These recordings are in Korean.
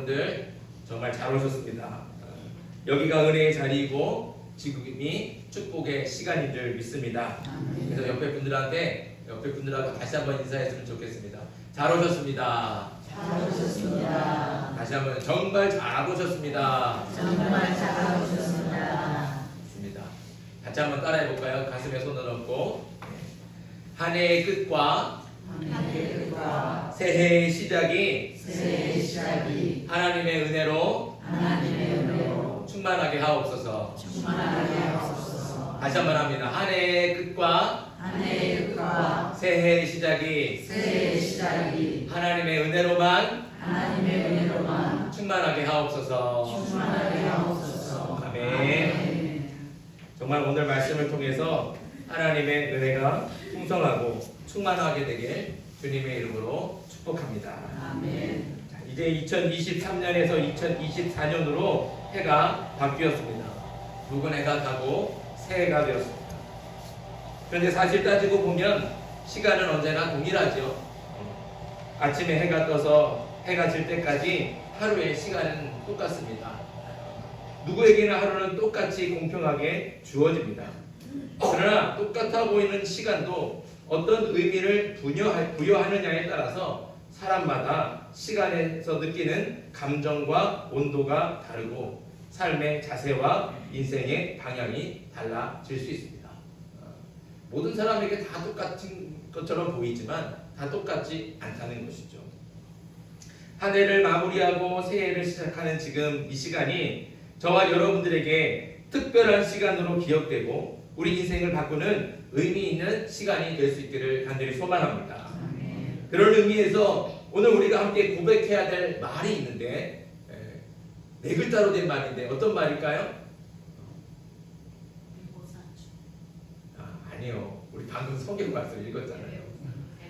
여러분들 정말 잘 오셨습니다. 여기가 은혜의 자리이고 지금이 축복의 시간인 줄 믿습니다. 그래서 옆에 분들하고 다시 한번 인사했으면 좋겠습니다. 잘 오셨습니다. 잘 오셨습니다. 다시 한번 정말 잘 오셨습니다. 정말 잘 오셨습니다. 맞습니다. 같이 한번 따라해 볼까요? 가슴에 손을 얹고 한 해의 끝과 새해의 시작이 하나님의 은혜로 충만하게 하옵소서. 다시 한번 합니다. 한 해의 끝과 새해의 시작이 하나님의 은혜로만 충만하게 하옵소서. 아멘. 정말 오늘 말씀을 통해서 하나님의 은혜가 풍성하고 충만하게 되길 주님의 이름으로 축복합니다. 아멘. 자, 이제 2023년에서 2024년으로 해가 바뀌었습니다. 붉은 해가 가고 새해가 되었습니다. 그런데 사실 따지고 보면 시간은 언제나 동일하죠. 아침에 해가 떠서 해가 질 때까지 하루의 시간은 똑같습니다. 누구에게나 하루는 똑같이 공평하게 주어집니다. 그러나 똑같아 보이는 시간도 어떤 의미를 부여하느냐에 따라서 사람마다 시간에서 느끼는 감정과 온도가 다르고 삶의 자세와 인생의 방향이 달라질 수 있습니다. 모든 사람에게 다 똑같은 것처럼 보이지만 다 똑같지 않다는 것이죠. 한 해를 마무리하고 새해를 시작하는 지금 이 시간이 저와 여러분들에게 특별한 시간으로 기억되고 우리 인생을 바꾸는 의미 있는 시간이 될 수 있기를 간절히 소망합니다. 그런 의미에서 오늘 우리가 함께 고백해야 될 말이 있는데 네 글자로 된 말인데 어떤 말일까요? 아니요. 우리 방금 성경 말씀 읽었잖아요.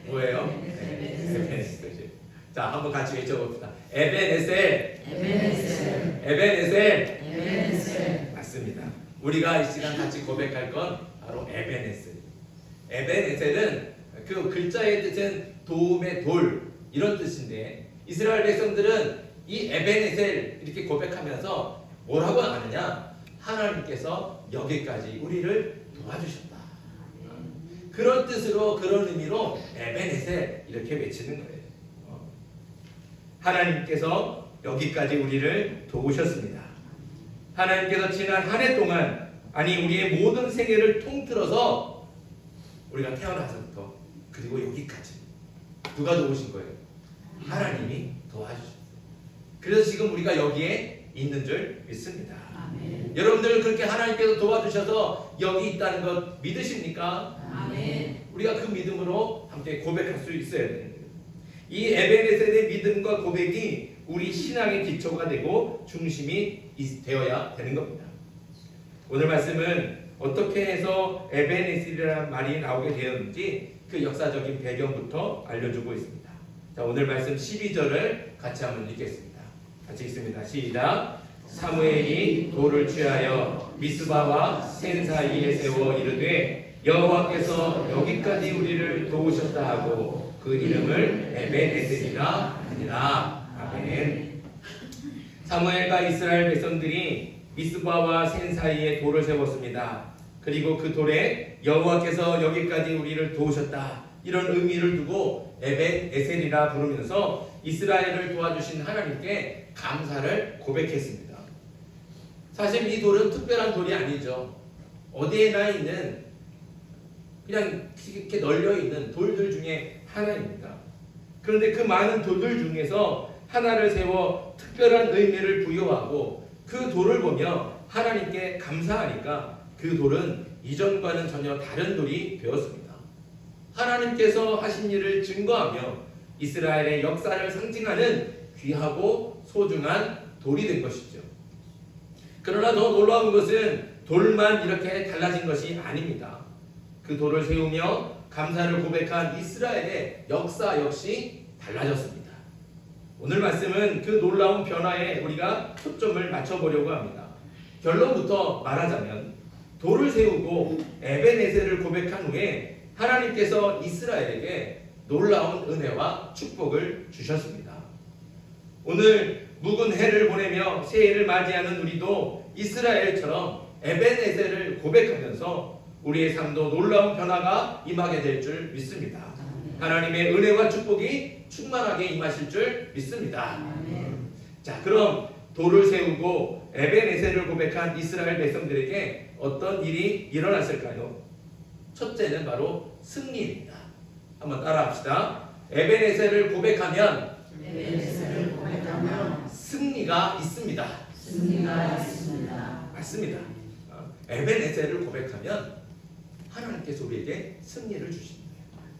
뭐예요? 에베네셀. 자, 한번 같이 외쳐봅시다. 에베네셀. 맞습니다. 우리가 이 시간 같이 고백할 건 바로 에베네셀. 에베네셀은 그 글자의 뜻은 도움의 돌 이런 뜻인데 이스라엘 백성들은 이 에베네셀 이렇게 고백하면서 뭐라고 하느냐? 하나님께서 여기까지 우리를 도와주셨다. 그런 뜻으로 그런 의미로 에베네셀 이렇게 외치는 거예요. 하나님께서 여기까지 우리를 도우셨습니다. 하나님께서 지난 한 해 동안 아니 우리의 모든 생애를 통틀어서 우리가 태어나서부터 그리고 여기까지 누가 도우신 거예요? 하나님이 도와주셨어요. 그래서 지금 우리가 여기에 있는 줄 믿습니다. 아멘. 여러분들 그렇게 하나님께서 도와주셔서 여기 있다는 것 믿으십니까? 아멘. 우리가 그 믿음으로 함께 고백할 수 있어야 되는 거예요. 이 에베네셀의 믿음과 고백이 우리 신앙의 기초가 되고 중심이 되어야 되는 겁니다. 오늘 말씀은 어떻게 해서 에베네셀이라는 말이 나오게 되었는지 그 역사적인 배경부터 알려주고 있습니다. 자, 오늘 말씀 12절을 같이 한번 읽겠습니다. 같이 읽습니다. 시작. 사무엘이 돌을 취하여 미스바와 센 사이에 세워 이르되 여호와께서 여기까지 우리를 도우셨다 하고 그 이름을 에베네셀이라 하니라. 아멘. 사무엘과 이스라엘 백성들이 미스바와 센 사이에 돌을 세웠습니다. 그리고 그 돌에 여호와께서 여기까지 우리를 도우셨다 이런 의미를 두고 에벤에셀이라 부르면서 이스라엘을 도와주신 하나님께 감사를 고백했습니다. 사실 이 돌은 특별한 돌이 아니죠. 어디에나 있는 그냥 이렇게 널려 있는 돌들 중에 하나입니다. 그런데 그 많은 돌들 중에서 하나를 세워 특별한 의미를 부여하고 그 돌을 보며 하나님께 감사하니까 그 돌은 이전과는 전혀 다른 돌이 되었습니다. 하나님께서 하신 일을 증거하며 이스라엘의 역사를 상징하는 귀하고 소중한 돌이 된 것이죠. 그러나 더 놀라운 것은 돌만 이렇게 달라진 것이 아닙니다. 그 돌을 세우며 감사를 고백한 이스라엘의 역사 역시 달라졌습니다. 오늘 말씀은 그 놀라운 변화에 우리가 초점을 맞춰보려고 합니다. 결론부터 말하자면 돌을 세우고 에베네셀을 고백한 후에 하나님께서 이스라엘에게 놀라운 은혜와 축복을 주셨습니다. 오늘 묵은 해를 보내며 새해를 맞이하는 우리도 이스라엘처럼 에벤에셀을 고백하면서 우리의 삶도 놀라운 변화가 임하게 될 줄 믿습니다. 하나님의 은혜와 축복이 충만하게 임하실 줄 믿습니다. 자, 그럼 돌을 세우고 에벤에셀을 고백한 이스라엘 백성들에게 어떤 일이 일어났을까요? 첫째는 바로 승리입니다. 한번 따라합시다. 에벤에셀을 고백하면 승리가 있습니다. 승리가 있습니다. 맞습니다. 에벤에셀을 고백하면 하나님께서 우리에게 승리를 주십니다.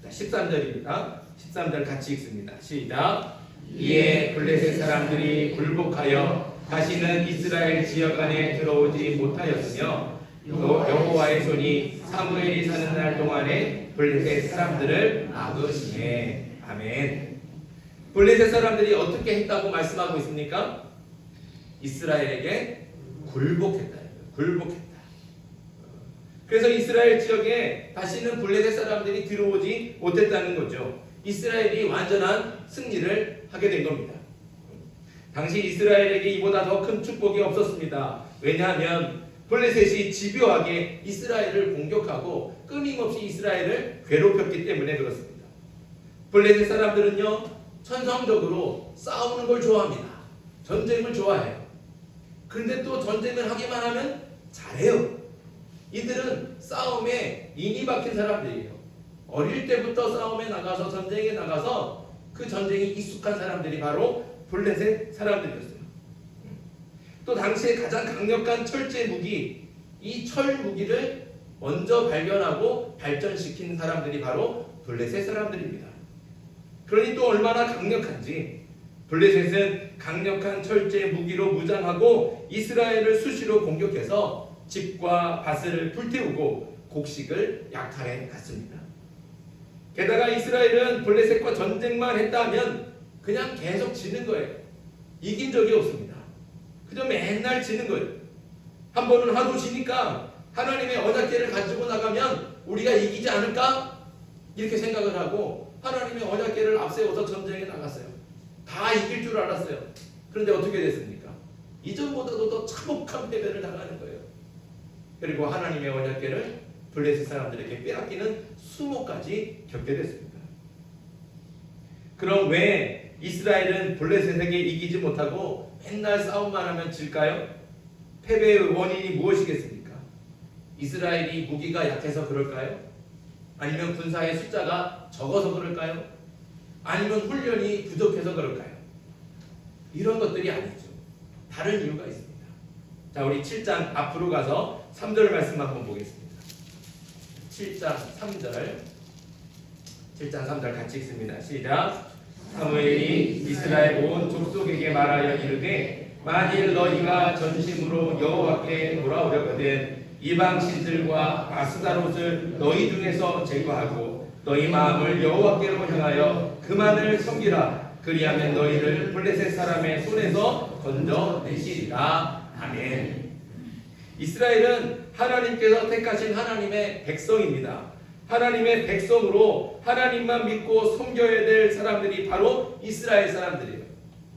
13절입니다. 13절 같이 읽습니다. 시작. 이에 블레셋 사람들이 굴복하여 다시는 이스라엘 지역 안에 들어오지 못하였으며 여호와의 손이 사무엘이 사는 날 동안에 블레셋 사람들을 막으시네. 아멘. 블레셋 사람들이 어떻게 했다고 말씀하고 있습니까? 이스라엘에게 굴복했다. 굴복했다. 그래서 이스라엘 지역에 다시는 블레셋 사람들이 들어오지 못했다는 거죠. 이스라엘이 완전한 승리를 하게 된 겁니다. 당시 이스라엘에게 이보다 더 큰 축복이 없었습니다. 왜냐하면 블레셋이 집요하게 이스라엘을 공격하고 끊임없이 이스라엘을 괴롭혔기 때문에 그렇습니다. 블레셋 사람들은요, 천성적으로 싸우는 걸 좋아합니다. 전쟁을 좋아해요. 그런데 또 전쟁을 하기만 하면 잘해요. 이들은 싸움에 인이 박힌 사람들이에요. 어릴 때부터 싸움에 나가서 전쟁에 나가서 그 전쟁이 익숙한 사람들이 바로 블레셋 사람들이었어요. 또 당시에 가장 강력한 철제 무기, 이 철 무기를 먼저 발견하고 발전시킨 사람들이 바로 블레셋 사람들입니다. 그러니 또 얼마나 강력한지 블레셋은 강력한 철제 무기로 무장하고 이스라엘을 수시로 공격해서 집과 밭을 불태우고 곡식을 약탈해 갔습니다. 게다가 이스라엘은 블레셋과 전쟁만 했다면 그냥 계속 지는 거예요. 이긴 적이 없습니다. 그저 맨날 지는 거예요. 한 번은 하도 지니까 하나님의 언약궤를 가지고 나가면 우리가 이기지 않을까? 이렇게 생각을 하고 하나님의 언약궤를 앞세워서 전쟁에 나갔어요. 다 이길 줄 알았어요. 그런데 어떻게 됐습니까? 이전보다도 더 참혹한 패배를 당하는 거예요. 그리고 하나님의 언약궤를 블레셋 사람들에게 빼앗기는 수모까지 겪게 됐습니다. 그럼 왜 이스라엘은 블레셋에게 이기지 못하고 맨날 싸움만 하면 질까요? 패배의 원인이 무엇이겠습니까? 이스라엘이 무기가 약해서 그럴까요? 아니면 군사의 숫자가 적어서 그럴까요? 아니면 훈련이 부족해서 그럴까요? 이런 것들이 아니죠. 다른 이유가 있습니다. 자, 우리 7장 앞으로 가서 3절 말씀 한번 보겠습니다. 7장 3절 7장 3절 같이 읽습니다. 시작. 사무엘이 이스라엘 온 족속에게 말하여 이르되 만일 너희가 전심으로 여호와께 돌아오려거든 이방 신들과 아스다롯을 너희 중에서 제거하고 너희 마음을 여호와께로 향하여 그만을 섬기라. 그리하면 너희를 블레셋 사람의 손에서 건져내시리라. 아멘. 이스라엘은 하나님께서 택하신 하나님의 백성입니다. 하나님의 백성으로 하나님만 믿고 섬겨야 될 사람들이 바로 이스라엘 사람들이에요.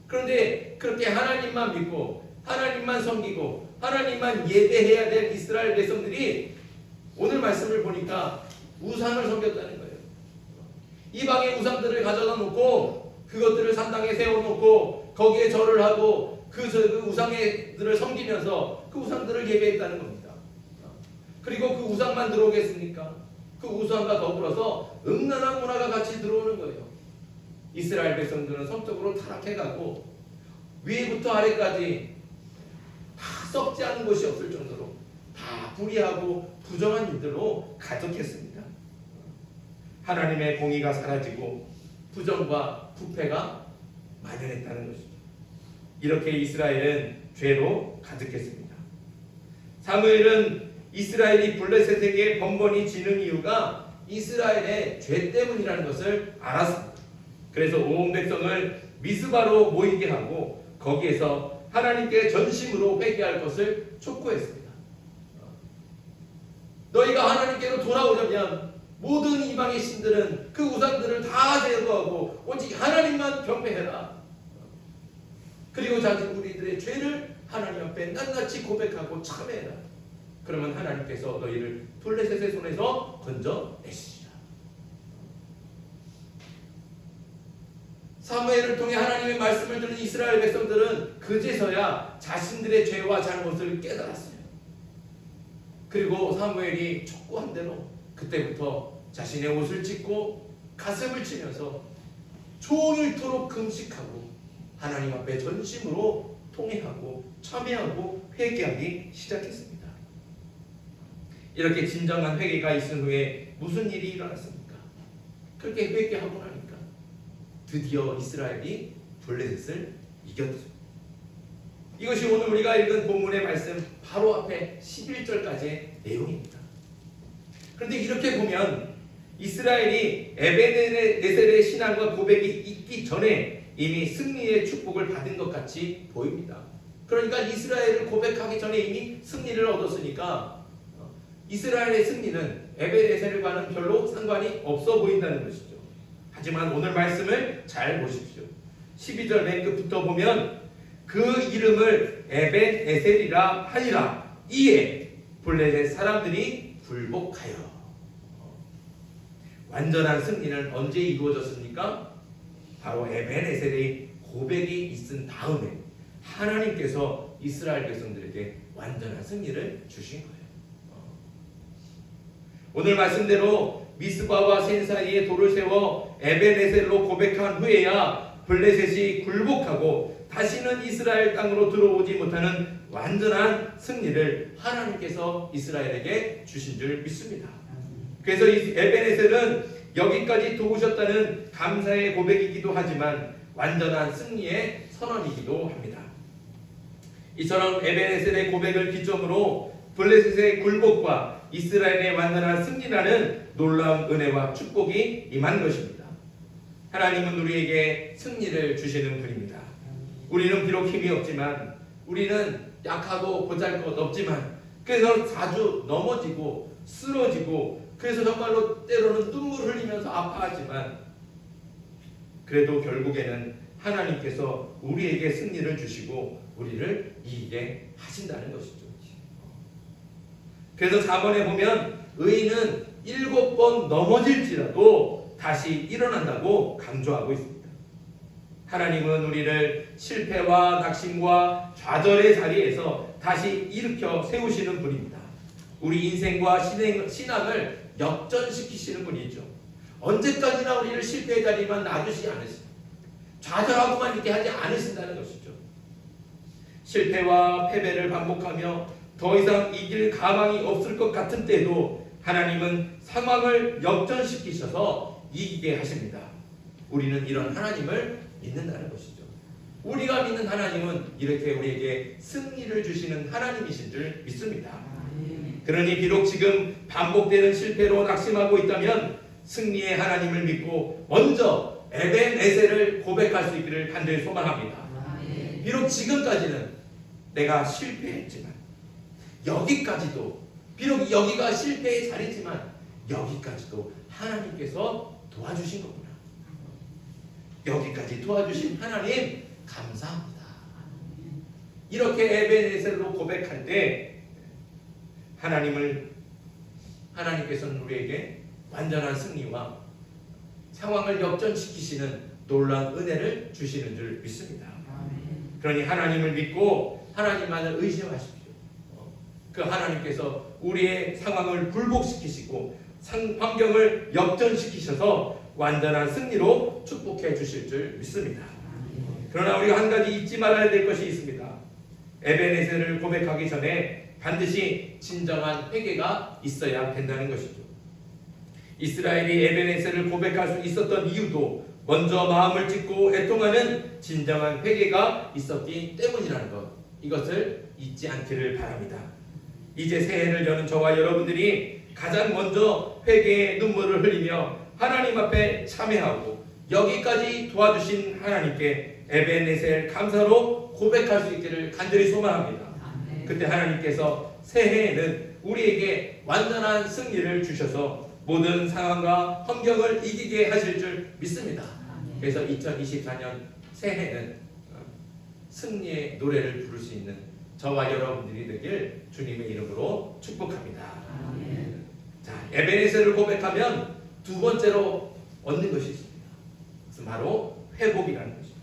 그런데 그렇게 하나님만 믿고 하나님만 섬기고 하나님만 예배해야 될 이스라엘 백성들이 오늘 말씀을 보니까 우상을 섬겼다는 거예요. 이방의 우상들을 가져다 놓고 그것들을 산당에 세워놓고 거기에 절을 하고 그 우상들을 섬기면서 그 우상들을 예배했다는 겁니다. 그리고 그 우상만 들어오겠습니까? 그 우상과 더불어서 음란한 문화가 같이 들어오는 거예요. 이스라엘 백성들은 성적으로 타락해가고 위부터 아래까지 다 썩지 않은 곳이 없을 정도로 다 불의하고 부정한 일들로 가득했습니다. 하나님의 공의가 사라지고 부정과 부패가 만연했다는 것이죠. 이렇게 이스라엘은 죄로 가득했습니다. 사무엘은 이스라엘이 블레셋에게 번번이 지는 이유가 이스라엘의 죄 때문이라는 것을 알았습니다. 그래서 온 백성을 미스바로 모이게 하고 거기에서 하나님께 전심으로 회개할 것을 촉구했습니다. 너희가 하나님께로 돌아오려면 모든 이방의 신들은 그 우상들을 다 제거하고 오직 하나님만 경배해라. 그리고 자기 우리들의 죄를 하나님 앞에 낱낱이 고백하고 참회해라. 그러면 하나님께서 너희를 블레셋의 손에서 건져내시리라. 사무엘을 통해 하나님의 말씀을 들은 이스라엘 백성들은 그제서야 자신들의 죄와 잘못을 깨달았어요. 그리고 사무엘이 촉구한 대로 그때부터 자신의 옷을 찢고 가슴을 치면서 종일토록 금식하고 하나님 앞에 전심으로 통회하고 참회하고 회개하기 시작했습니다. 이렇게 진정한 회개가 있은 후에 무슨 일이 일어났습니까? 그렇게 회개하고 나니까 드디어 이스라엘이 블레셋을 이겼죠. 이것이 오늘 우리가 읽은 본문의 말씀 바로 앞에 11절까지의 내용입니다. 그런데 이렇게 보면 이스라엘이 에벤에셀의 신앙과 고백이 있기 전에 이미 승리의 축복을 받은 것 같이 보입니다. 그러니까 이스라엘을 고백하기 전에 이미 승리를 얻었으니까 이스라엘의 승리는 에벤에셀과는 별로 상관이 없어 보인다는 것이죠. 하지만 오늘 말씀을 잘 보십시오. 12절 맨 끝부터 보면 그 이름을 에벤에셀이라 하니라. 이에 블레셋 사람들이 굴복하여. 완전한 승리는 언제 이루어졌습니까? 바로 에벤에셀의 고백이 있은 다음에 하나님께서 이스라엘 백성들에게 완전한 승리를 주신 거예요. 오늘 말씀대로 미스바와 센 사이에 돌을 세워 에벤에셀로 고백한 후에야 블레셋이 굴복하고 다시는 이스라엘 땅으로 들어오지 못하는 완전한 승리를 하나님께서 이스라엘에게 주신 줄 믿습니다. 그래서 이 에벤에셀은 여기까지 도우셨다는 감사의 고백이기도 하지만 완전한 승리의 선언이기도 합니다. 이처럼 에벤에셀의 고백을 기점으로 블레셋의 굴복과 이스라엘의 완전한 승리라는 놀라운 은혜와 축복이 임한 것입니다. 하나님은 우리에게 승리를 주시는 분입니다. 우리는 비록 힘이 없지만, 우리는 약하고 보잘것없지만, 그래서 자주 넘어지고 쓰러지고, 그래서 정말로 때로는 눈물 흘리면서 아파하지만, 그래도 결국에는 하나님께서 우리에게 승리를 주시고 우리를 이기게 하신다는 것이죠. 그래서 자문에 보면 의인은 7번 넘어질지라도 다시 일어난다고 강조하고 있습니다. 하나님은 우리를 실패와 낙심과 좌절의 자리에서 다시 일으켜 세우시는 분입니다. 우리 인생과 신앙을 역전시키시는 분이죠. 언제까지나 우리를 실패의 자리만 놔두시지 않으십니다. 좌절하고만 이렇게 하지 않으신다는 것이죠. 실패와 패배를 반복하며 더 이상 이길 가망이 없을 것 같은 때도 하나님은 상황을 역전시키셔서 이기게 하십니다. 우리는 이런 하나님을 믿는다는 것이죠. 우리가 믿는 하나님은 이렇게 우리에게 승리를 주시는 하나님이신 줄 믿습니다. 그러니 비록 지금 반복되는 실패로 낙심하고 있다면 승리의 하나님을 믿고 먼저 에벤에셀을 고백할 수 있기를 간절히 소망합니다. 비록 지금까지는 내가 실패했지만, 여기까지도 비록 여기가 실패의 자리지만 여기까지도 하나님께서 도와주신 거구나. 여기까지 도와주신 하나님 감사합니다. 이렇게 에벤에셀로 고백할 때 하나님께서는 우리에게 완전한 승리와 상황을 역전시키시는 놀라운 은혜를 주시는 줄 믿습니다. 그러니 하나님을 믿고 하나님만을 의심하십시오. 그 하나님께서 우리의 상황을 굴복시키시고 환경을 역전시키셔서 완전한 승리로 축복해 주실 줄 믿습니다. 그러나 우리가 한 가지 잊지 말아야 될 것이 있습니다. 에벤에셀을 고백하기 전에 반드시 진정한 회개가 있어야 된다는 것이죠. 이스라엘이 에벤에셀을 고백할 수 있었던 이유도 먼저 마음을 찢고 애통하는 진정한 회개가 있었기 때문이라는 것, 이것을 잊지 않기를 바랍니다. 이제 새해를 여는 저와 여러분들이 가장 먼저 회개의 눈물을 흘리며 하나님 앞에 참회하고 여기까지 도와주신 하나님께 에벤에셀 감사로 고백할 수 있기를 간절히 소망합니다. 그때 하나님께서 새해에는 우리에게 완전한 승리를 주셔서 모든 상황과 환경을 이기게 하실 줄 믿습니다. 그래서 2024년 새해는 승리의 노래를 부를 수 있는 저와 여러분들이 되길 주님의 이름으로 축복합니다. 아멘. 자, 에베네셀을 고백하면 두 번째로 얻는 것이 있습니다. 그것은 바로 회복이라는 것이죠.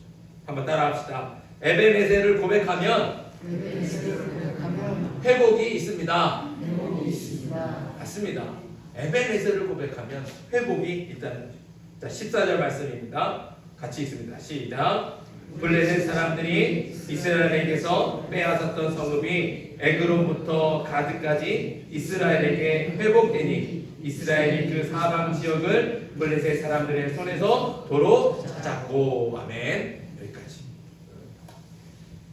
한번 따라합시다. 에베네셀을 고백하면 에베네셀을 고백하면 회복이 있습니다. 회복이 있습니다. 맞습니다. 에베네셀을 고백하면 회복이 있다는 거죠. 자, 14절 말씀입니다. 같이 읽습니다. 시작. 블레셋 사람들이 이스라엘에게서 빼앗았던 성읍이 에그론부터 가드까지 이스라엘에게 회복되니 이스라엘이 그 사방 지역을 블레셋 사람들의 손에서 도로 찾았고. 아멘. 여기까지.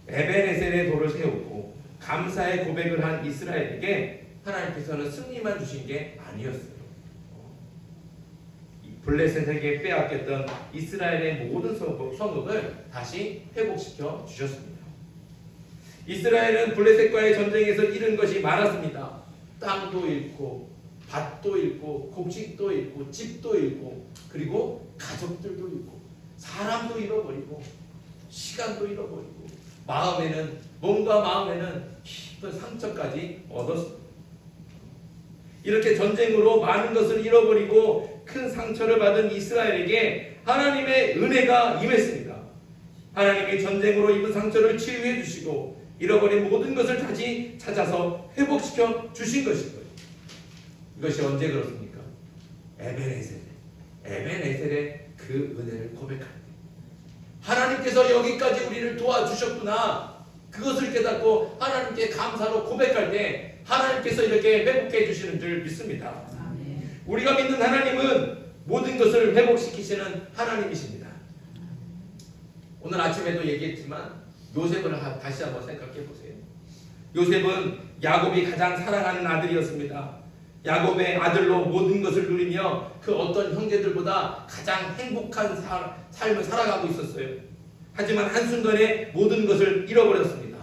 에베네셀의 돌을 세우고 감사의 고백을 한 이스라엘에게 하나님께서는 승리만 주신 게 아니었어요. 블레셋에게 빼앗겼던 이스라엘의 모든 성읍을 다시 회복시켜 주셨습니다. 이스라엘은 블레셋과의 전쟁에서 잃은 것이 많았습니다. 땅도 잃고 밭도 잃고 곡식도 잃고 집도 잃고 그리고 가족들도 잃고 사람도 잃어버리고 시간도 잃어버리고 몸과 마음에는 깊은 상처까지 얻었습니다. 이렇게 전쟁으로 많은 것을 잃어버리고 큰 상처를 받은 이스라엘에게 하나님의 은혜가 임했습니다. 하나님이 전쟁으로 입은 상처를 치유해 주시고 잃어버린 모든 것을 다시 찾아서 회복시켜 주신 것이고요. 이것이 언제 그렇습니까? 에베네셀의 그 은혜를 고백할 때 하나님께서 여기까지 우리를 도와주셨구나. 그것을 깨닫고 하나님께 감사로 고백할 때 하나님께서 이렇게 회복해 주시는 줄 믿습니다. 아멘. 우리가 믿는 하나님은 모든 것을 회복시키시는 하나님이십니다. 오늘 아침에도 얘기했지만 요셉을 다시 한번 생각해 보세요. 요셉은 야곱이 가장 사랑하는 아들이었습니다. 야곱의 아들로 모든 것을 누리며 그 어떤 형제들보다 가장 행복한 삶을 살아가고 있었어요. 하지만 한순간에 모든 것을 잃어버렸습니다.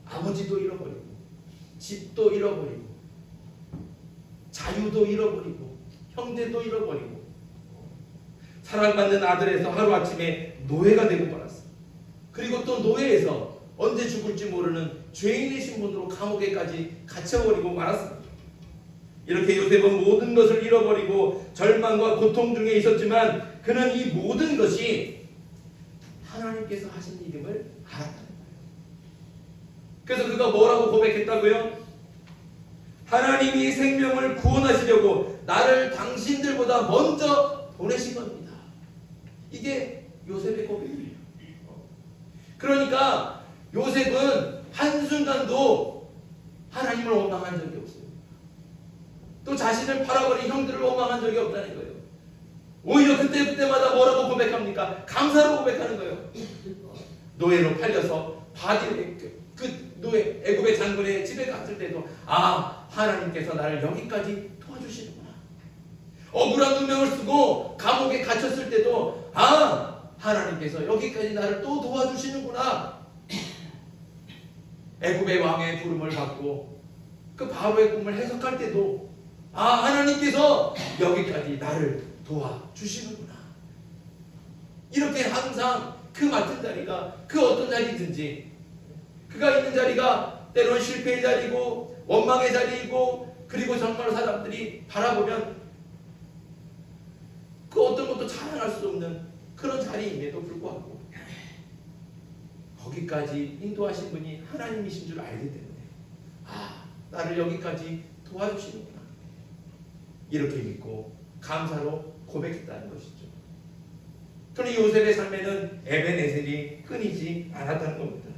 아버지도 잃어버리고 집도 잃어버리고 자유도 잃어버리고 형제도 잃어버리고 사랑받는 아들에서 하루아침에 노예가 되고 말았어요. 그리고 또 노예에서 언제 죽을지 모르는 죄인의 신분으로 감옥에까지 갇혀버리고 말았습니다. 이렇게 요셉은 모든 것을 잃어버리고 절망과 고통 중에 있었지만 그는 이 모든 것이 하나님께서 하신 일임을 알았다는 거예요. 그래서 그가 뭐라고 고백했다고요? 하나님이 생명을 구원하시려고 나를 당신들보다 먼저 보내신 겁니다. 이게 요셉의 고백이에요. 그러니까 요셉은 한순간도 하나님을 원망한 적이 없어요. 또 자신을 팔아버린 형들을 원망한 적이 없다는 거예요. 오히려 그때마다 뭐라고 고백합니까? 감사로 고백하는 거예요. 노예로 팔려서 노예 애굽의 장군의 집에 갔을 때도 하나님께서 나를 여기까지 도와주시는구나. 억울한 누명을 쓰고 감옥에 갇혔을 때도 하나님께서 여기까지 나를 또 도와주시는구나. 애굽의 왕의 부름을 받고 그 바로의 꿈을 해석할 때도 하나님께서 여기까지 나를 도와주시는구나. 이렇게 항상 그 맡은 자리가 그 어떤 자리든지 그가 있는 자리가 때로는 실패의 자리고 원망의 자리이고 그리고 정말 사람들이 바라보면 그 어떤 것도 자랑할 수 없는 그런 자리임에도 불구하고 거기까지 인도하신 분이 하나님이신 줄 알기 때문에 나를 여기까지 도와주시는구나. 이렇게 믿고 감사로 고백했다는 것이죠. 그러니 요셉의 삶에는 에베네셀이 끊이지 않았다는 겁니다.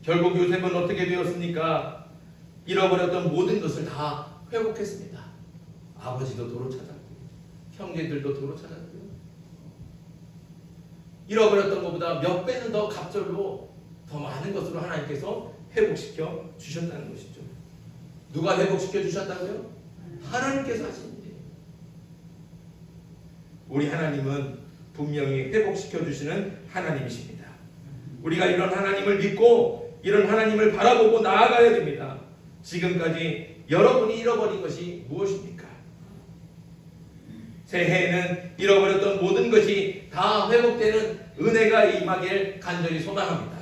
결국 요셉은 어떻게 되었습니까? 잃어버렸던 모든 것을 다 회복했습니다. 아버지도 도로 찾았고 형제들도 도로 찾았고요. 잃어버렸던 것보다 몇 배는 더 갑절로 더 많은 것으로 하나님께서 회복시켜 주셨다는 것이죠. 누가 회복시켜 주셨다고요? 하나님께서 하신 일이에요. 우리 하나님은 분명히 회복시켜 주시는 하나님이십니다. 우리가 이런 하나님을 믿고 이런 하나님을 바라보고 나아가야 됩니다. 지금까지 여러분이 잃어버린 것이 무엇입니까? 새해에는 잃어버렸던 모든 것이 다 회복되는 은혜가 임하길 간절히 소망합니다.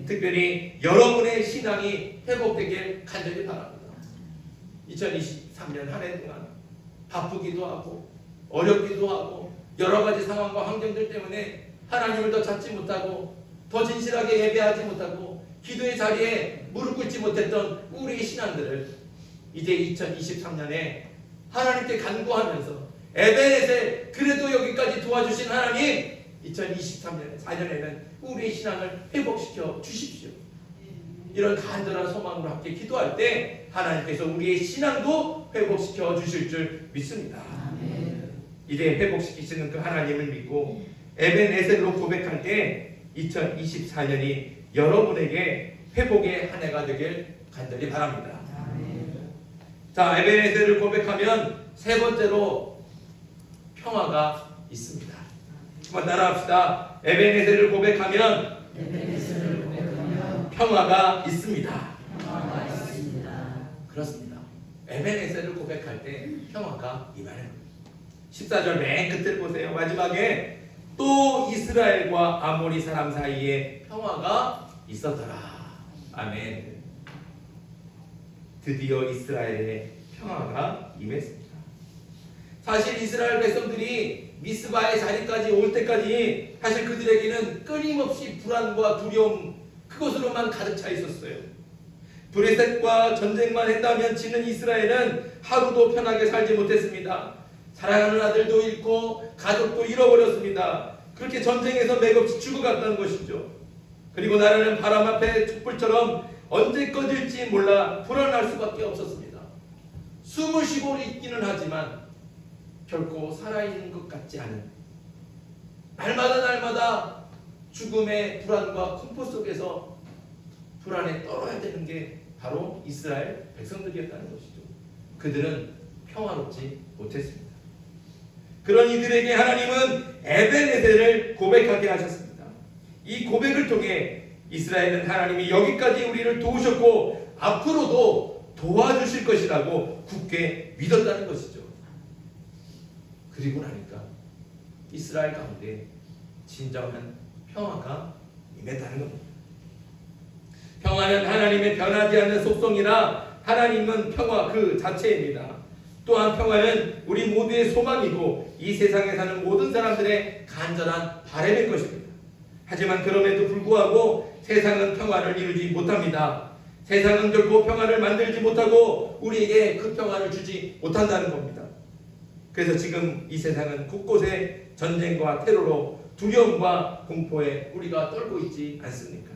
특별히 여러분의 신앙이 회복되길 간절히 바랍니다. 2023년 한 해 동안 바쁘기도 하고 어렵기도 하고 여러 가지 상황과 환경들 때문에 하나님을 더 찾지 못하고 더 진실하게 예배하지 못하고 기도의 자리에 무릎 꿇지 못했던 우리의 신앙들을 이제 2023년에 하나님께 간구하면서 에베넷에 그래도 여기까지 도와주신 하나님, 2023년 4년에는 우리의 신앙을 회복시켜 주십시오. 이런 간절한 소망으로 함께 기도할 때 하나님께서 우리의 신앙도 회복시켜 주실 줄 믿습니다. 이제 회복시키시는 그 하나님을 믿고 에베네셀로 고백할 때 2024년이 여러분에게 회복의 한 해가 되길 간절히 바랍니다. 자, 에베네셀을 고백하면 세 번째로 평화가 있습니다. 한번 따라합시다. 에베네셀을 고백하면 평화가 있습니다. 그렇습니다. 에베네셀을 고백할 때 평화가 임하는 14절 맨 끝을 보세요. 마지막에 또 이스라엘과 아모리 사람 사이에 평화가 있었더라. 아멘. 드디어 이스라엘에 평화가 임했습니다. 사실 이스라엘 백성들이 미스바의 자리까지 올 때까지 사실 그들에게는 끊임없이 불안과 두려움 그것으로만 가득 차 있었어요. 브레셋과 전쟁만 했다면 지는 이스라엘은 하루도 편하게 살지 못했습니다. 사랑하는 아들도 잃고 가족도 잃어버렸습니다. 그렇게 전쟁에서 맥없이 죽어갔다는 것이죠. 그리고 나라는 바람 앞에 촛불처럼 언제 꺼질지 몰라 불안할 수밖에 없었습니다. 숨을 쉬고 있기는 하지만 결코 살아있는 것 같지 않은, 날마다 죽음의 불안과 공포 속에서 불안에 떨어야 되는 게 바로 이스라엘 백성들이었다는 것이죠. 그들은 평화롭지 못했습니다. 그런 이들에게 하나님은 에베네셀을 고백하게 하셨습니다. 이 고백을 통해 이스라엘은 하나님이 여기까지 우리를 도우셨고 앞으로도 도와주실 것이라고 굳게 믿었다는 것이죠. 그리고 나니까 이스라엘 가운데 진정한 평화가 임했다는 겁니다. 평화는 하나님의 변하지 않는 속성이라 하나님은 평화 그 자체입니다. 또한 평화는 우리 모두의 소망이고 이 세상에 사는 모든 사람들의 간절한 바람일 것입니다. 하지만 그럼에도 불구하고 세상은 평화를 이루지 못합니다. 세상은 결코 평화를 만들지 못하고 우리에게 그 평화를 주지 못한다는 겁니다. 그래서 지금 이 세상은 곳곳에 전쟁과 테러로 두려움과 공포에 우리가 떨고 있지 않습니까?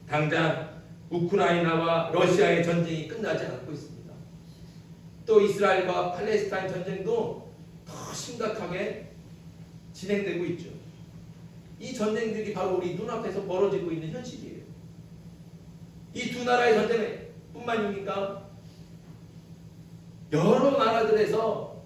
당장 우크라이나와 러시아의 전쟁이 끝나지 않고 있습니다. 또 이스라엘과 팔레스타인 전쟁도 더 심각하게 진행되고 있죠. 이 전쟁들이 바로 우리 눈앞에서 벌어지고 있는 현실이에요. 이 두 나라의 전쟁뿐만입니까? 여러 나라들에서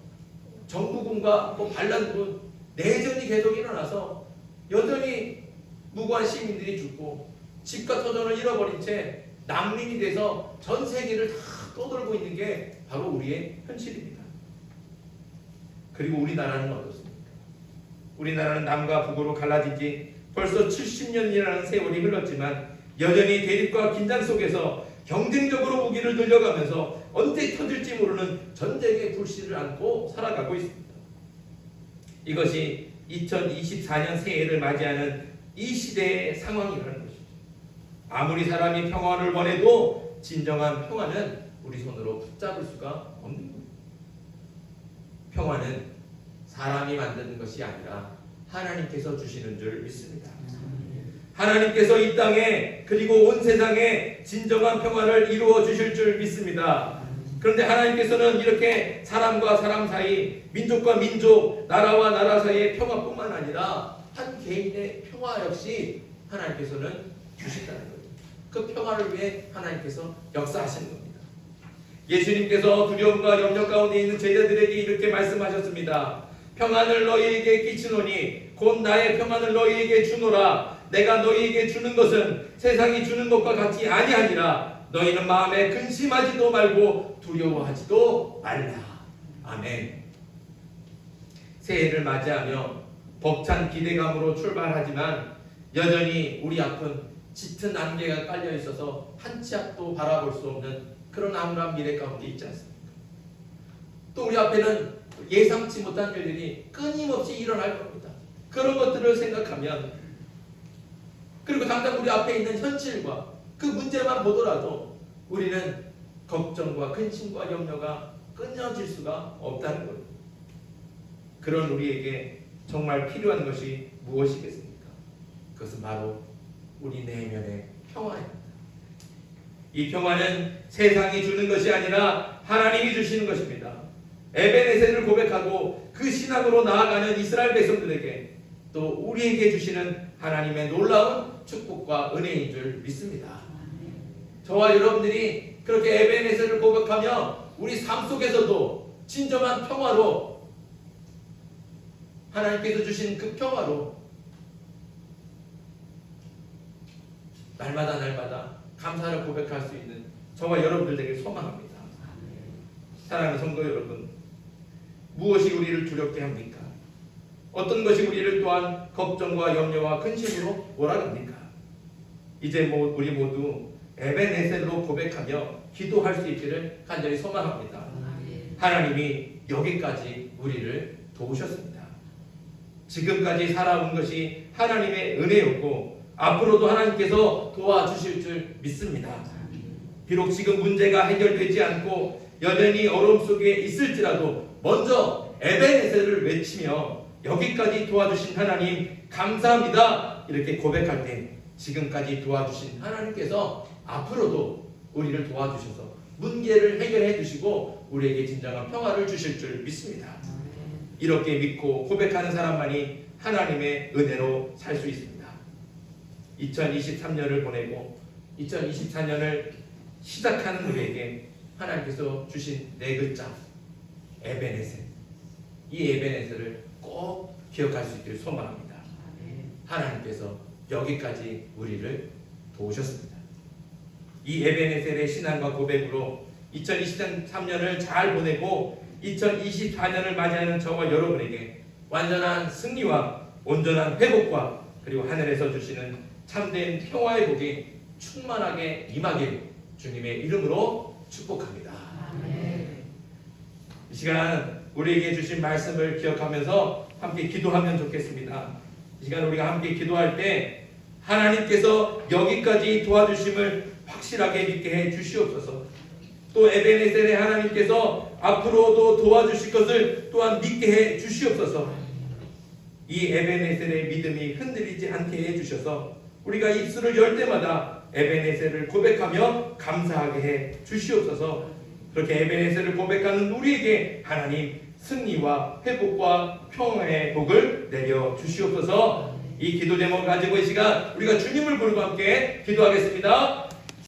정부군과 반란군 내전이 계속 일어나서 여전히 무고한 시민들이 죽고 집과 터전을 잃어버린 채 난민이 돼서 전 세계를 다 떠돌고 있는 게 바로 우리의 현실입니다. 그리고 우리나라는 어떻습니까? 우리나라는 남과 북으로 갈라진 지 벌써 70년이라는 세월이 흘렀지만 여전히 대립과 긴장 속에서 경쟁적으로 무기를 늘려가면서 언제 터질지 모르는 전쟁의 불씨를 안고 살아가고 있습니다. 이것이 2024년 새해를 맞이하는 이 시대의 상황이라는 것이죠. 아무리 사람이 평화를 원해도 진정한 평화는 우리 손으로 붙잡을 수가 없는 겁니다. 평화는 사람이 만드는 것이 아니라 하나님께서 주시는 줄 믿습니다. 하나님께서 이 땅에 그리고 온 세상에 진정한 평화를 이루어 주실 줄 믿습니다. 그런데 하나님께서는 이렇게 사람과 사람 사이, 민족과 민족, 나라와 나라 사이의 평화뿐만 아니라 한 개인의 평화 역시 하나님께서는 주신다는 거예요. 그 평화를 위해 하나님께서 역사하시는 겁니다. 예수님께서 두려움과 염려 가운데 있는 제자들에게 이렇게 말씀하셨습니다. 평안을 너희에게 끼치노니 곧 나의 평안을 너희에게 주노라. 내가 너희에게 주는 것은 세상이 주는 것과 같이 아니하니라. 너희는 마음에 근심하지도 말고 두려워하지도 말라. 아멘. 새해를 맞이하며 벅찬 기대감으로 출발하지만 여전히 우리 앞은 짙은 안개가 깔려 있어서 한 치 앞도 바라볼 수 없는 그런 암울한 미래 가운데 있지 않습니까? 또 우리 앞에는 예상치 못한 일들이 끊임없이 일어날 겁니다. 그런 것들을 생각하면, 그리고 당장 우리 앞에 있는 현실과 그 문제만 보더라도 우리는 걱정과 근심과 염려가 끊어질 수가 없다는 겁니다. 그런 우리에게 정말 필요한 것이 무엇이겠습니까? 그것은 바로 우리 내면의 평화입니다. 이 평화는 세상이 주는 것이 아니라 하나님이 주시는 것입니다. 에베네셀을 고백하고 그 신앙으로 나아가는 이스라엘 백성들에게 또 우리에게 주시는 하나님의 놀라운 축복과 은혜인 줄 믿습니다. 저와 여러분들이 그렇게 에베네셀을 고백하며 우리 삶 속에서도 진정한 평화로, 하나님께서 주신 그 평화로 날마다 감사를 고백할 수 있는 저와 여러분들 되길 소망합니다. 사랑하는 성도 여러분, 무엇이 우리를 두렵게 합니까? 어떤 것이 우리를 또한 걱정과 염려와 근심으로 몰아갑니까? 이제 우리 모두 에베네셀로 고백하며 기도할 수 있기를 간절히 소망합니다. 하나님이 여기까지 우리를 도우셨습니다. 지금까지 살아온 것이 하나님의 은혜였고 앞으로도 하나님께서 도와주실 줄 믿습니다. 비록 지금 문제가 해결되지 않고 여전히 어려움 속에 있을지라도 먼저 에베네셀을 외치며 여기까지 도와주신 하나님 감사합니다 이렇게 고백할 때 지금까지 도와주신 하나님께서 앞으로도 우리를 도와주셔서 문제를 해결해 주시고 우리에게 진정한 평화를 주실 줄 믿습니다. 이렇게 믿고 고백하는 사람만이 하나님의 은혜로 살 수 있습니다. 2023년을 보내고 2024년을 시작하는 우리에게 하나님께서 주신 네 글자 에베네셀, 이 에베네셀을 꼭 기억할 수 있기를 소망합니다. 하나님께서 여기까지 우리를 도우셨습니다. 이 에베네셀의 신앙과 고백으로 2023년을 잘 보내고 2024년을 맞이하는 저와 여러분에게 완전한 승리와 온전한 회복과 그리고 하늘에서 주시는 참된 평화의 복이 충만하게 임하기를 주님의 이름으로 축복합니다. 이 시간 우리에게 주신 말씀을 기억하면서 함께 기도하면 좋겠습니다. 이 시간 우리가 함께 기도할 때 하나님께서 여기까지 도와주심을 확실하게 믿게 해 주시옵소서. 또 에베네셀의 하나님께서 앞으로도 도와주실 것을 또한 믿게 해 주시옵소서. 이 에베네셀의 믿음이 흔들리지 않게 해 주셔서 우리가 입술을 열 때마다 에베네셀을 고백하며 감사하게 해 주시옵소서. 그렇게 에베네셀을 고백하는 우리에게 하나님 승리와 회복과 평화의 복을 내려 주시옵소서. 이 기도 제목 가지고 이 시간 우리가 주님을 부르고 함께 기도하겠습니다.